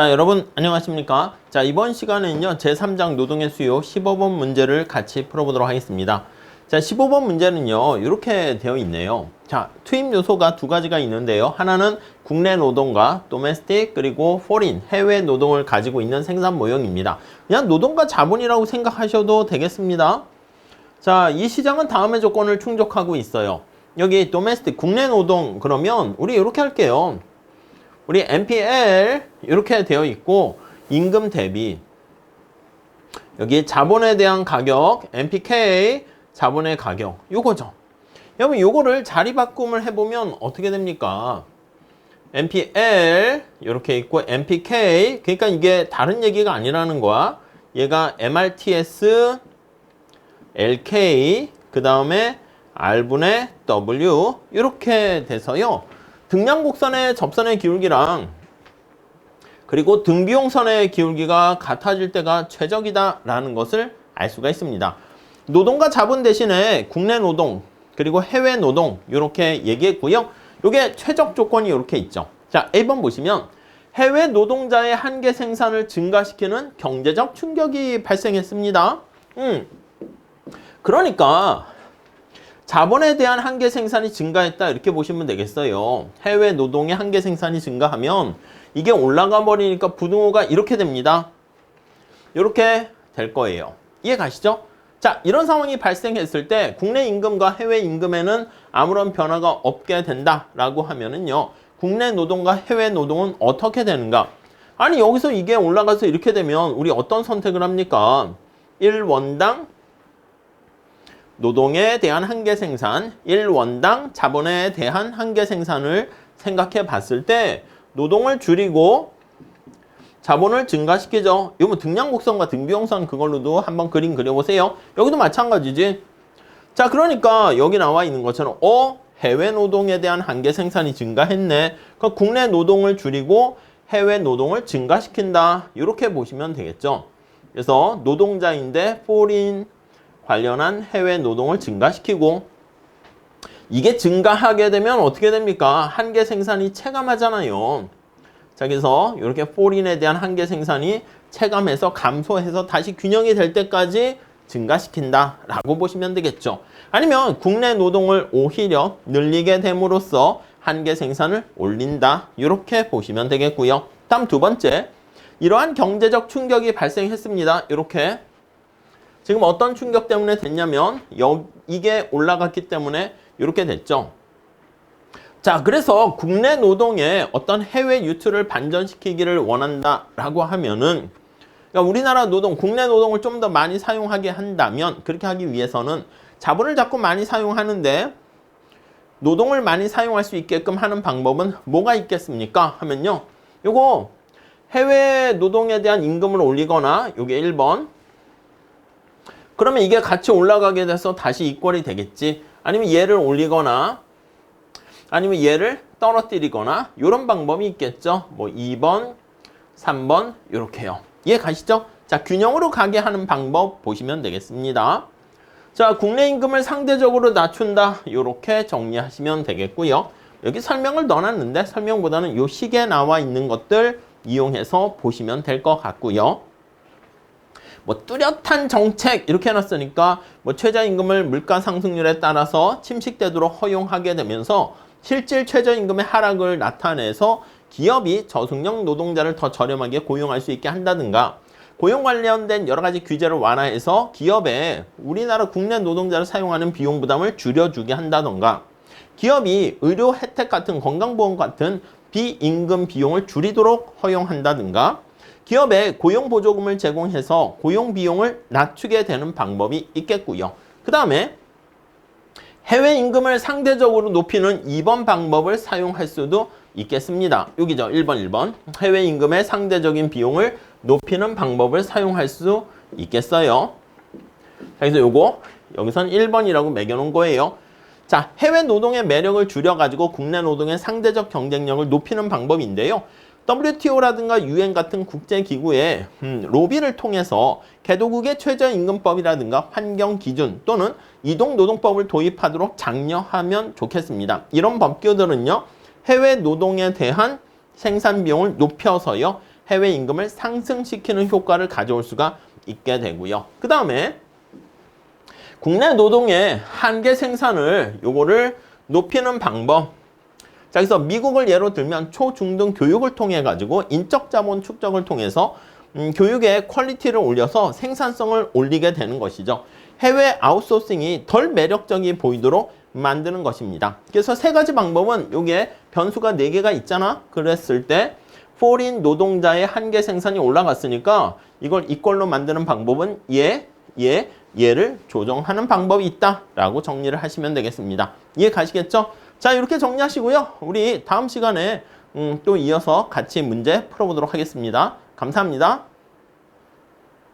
자, 여러분 안녕하십니까? 자, 이번 시간에는요 제3장 노동의 수요 15번 문제를 같이 풀어보도록 하겠습니다. 자, 15번 문제는요 이렇게 되어 있네요. 자, 투입 요소가 두 가지가 있는데요. 하나는 국내 노동과 도메스틱 그리고 포린 해외 노동을 가지고 있는 생산 모형입니다. 그냥 노동과 자본이라고 생각하셔도 되겠습니다. 자, 이 시장은 다음의 조건을 충족하고 있어요. 여기 도메스틱 국내 노동 그러면 우리 이렇게 할게요. 우리 MPL 이렇게 되어 있고 임금 대비 여기 자본에 대한 가격 MPK 자본의 가격 요거죠. 여러분 요거를 자리 바꿈을 해보면 어떻게 됩니까? MPL 이렇게 있고 MPK 그러니까 이게 다른 얘기가 아니라는 거야. 얘가 MRTS LK 그 다음에 R분의 W 이렇게 돼서요. 등량곡선의 접선의 기울기랑 그리고 등비용선의 기울기가 같아질 때가 최적이다 라는 것을 알 수가 있습니다. 노동과 자본 대신에 국내 노동 그리고 해외 노동 이렇게 얘기했고요. 이게 최적 조건이 이렇게 있죠. 자, 1번 보시면 해외 노동자의 한계 생산을 증가시키는 경제적 충격이 발생했습니다. 그러니까 자본에 대한 한계 생산이 증가했다 이렇게 보시면 되겠어요. 해외 노동의 한계 생산이 증가하면 이게 올라가 버리니까 부등호가 이렇게 됩니다. 이렇게 될 거예요. 이해 가시죠? 자, 이런 상황이 발생했을 때 국내 임금과 해외 임금에는 아무런 변화가 없게 된다라고 하면은요. 국내 노동과 해외 노동은 어떻게 되는가? 아니 여기서 이게 올라가서 이렇게 되면 우리 어떤 선택을 합니까? 1원당 노동에 대한 한계 생산, 1원당 자본에 대한 한계 생산을 생각해 봤을 때 노동을 줄이고 자본을 증가시키죠. 이거 뭐 등량곡선과 등비용선 그걸로도 한번 그림 그려보세요. 여기도 마찬가지지. 자, 그러니까 여기 나와 있는 것처럼 해외 노동에 대한 한계 생산이 증가했네. 그럼 국내 노동을 줄이고 해외 노동을 증가시킨다. 이렇게 보시면 되겠죠. 그래서 노동자인데 포린 관련한 해외 노동을 증가시키고 이게 증가하게 되면 어떻게 됩니까? 한계 생산이 체감하잖아요. 자, 그래서 이렇게 포린에 대한 한계 생산이 체감해서 감소해서 다시 균형이 될 때까지 증가시킨다 라고 보시면 되겠죠. 아니면 국내 노동을 오히려 늘리게 됨으로써 한계 생산을 올린다 이렇게 보시면 되겠고요. 다음 두 번째, 이러한 경제적 충격이 발생했습니다. 이렇게 지금 어떤 충격 때문에 됐냐면 이게 올라갔기 때문에 이렇게 됐죠. 자, 그래서 국내 노동에 어떤 해외 유출을 반전시키기를 원한다라고 하면은 그러니까 우리나라 노동, 국내 노동을 좀 더 많이 사용하게 한다면 그렇게 하기 위해서는 자본을 자꾸 많이 사용하는데 노동을 많이 사용할 수 있게끔 하는 방법은 뭐가 있겠습니까? 하면요. 요거 해외 노동에 대한 임금을 올리거나 요게 1번 그러면 이게 같이 올라가게 돼서 다시 이퀄이 되겠지. 아니면 얘를 올리거나 아니면 얘를 떨어뜨리거나 이런 방법이 있겠죠. 뭐 2번, 3번 이렇게요. 이해 가시죠? 자, 균형으로 가게 하는 방법 보시면 되겠습니다. 자, 국내 임금을 상대적으로 낮춘다. 이렇게 정리하시면 되겠고요. 여기 설명을 넣어놨는데 설명보다는 이 식에 나와 있는 것들 이용해서 보시면 될 것 같고요. 뭐 뚜렷한 정책 이렇게 해놨으니까 뭐 최저임금을 물가 상승률에 따라서 침식되도록 허용하게 되면서 실질 최저임금의 하락을 나타내서 기업이 저숙력 노동자를 더 저렴하게 고용할 수 있게 한다든가 고용 관련된 여러 가지 규제를 완화해서 기업에 우리나라 국내 노동자를 사용하는 비용 부담을 줄여주게 한다든가 기업이 의료 혜택 같은 건강보험 같은 비임금 비용을 줄이도록 허용한다든가 기업에 고용보조금을 제공해서 고용비용을 낮추게 되는 방법이 있겠고요. 그 다음에 해외 임금을 상대적으로 높이는 2번 방법을 사용할 수도 있겠습니다. 여기죠. 1번. 해외 임금의 상대적인 비용을 높이는 방법을 사용할 수 있겠어요. 그래서 요거 여기선 1번이라고 매겨놓은 거예요. 자, 해외 노동의 매력을 줄여가지고 국내 노동의 상대적 경쟁력을 높이는 방법인데요. WTO라든가 UN 같은 국제기구의 로비를 통해서 개도국의 최저임금법이라든가 환경기준 또는 이동노동법을 도입하도록 장려하면 좋겠습니다. 이런 법규들은요. 해외 노동에 대한 생산 비용을 높여서요. 해외 임금을 상승시키는 효과를 가져올 수가 있게 되고요. 그 다음에 국내 노동의 한계 생산을 요거를 높이는 방법. 자, 그래서 미국을 예로 들면 초중등 교육을 통해 가지고 인적 자본 축적을 통해서 교육의 퀄리티를 올려서 생산성을 올리게 되는 것이죠. 해외 아웃소싱이 덜 매력적이 보이도록 만드는 것입니다. 그래서 세 가지 방법은 요게 변수가 4개가 있잖아. 그랬을 때 포린 노동자의 한계 생산이 올라갔으니까 이걸 이꼴로 만드는 방법은 얘를 조정하는 방법이 있다라고 정리를 하시면 되겠습니다. 이해 가시겠죠? 자, 이렇게 정리하시고요. 우리 다음 시간에 또 이어서 같이 문제 풀어보도록 하겠습니다. 감사합니다.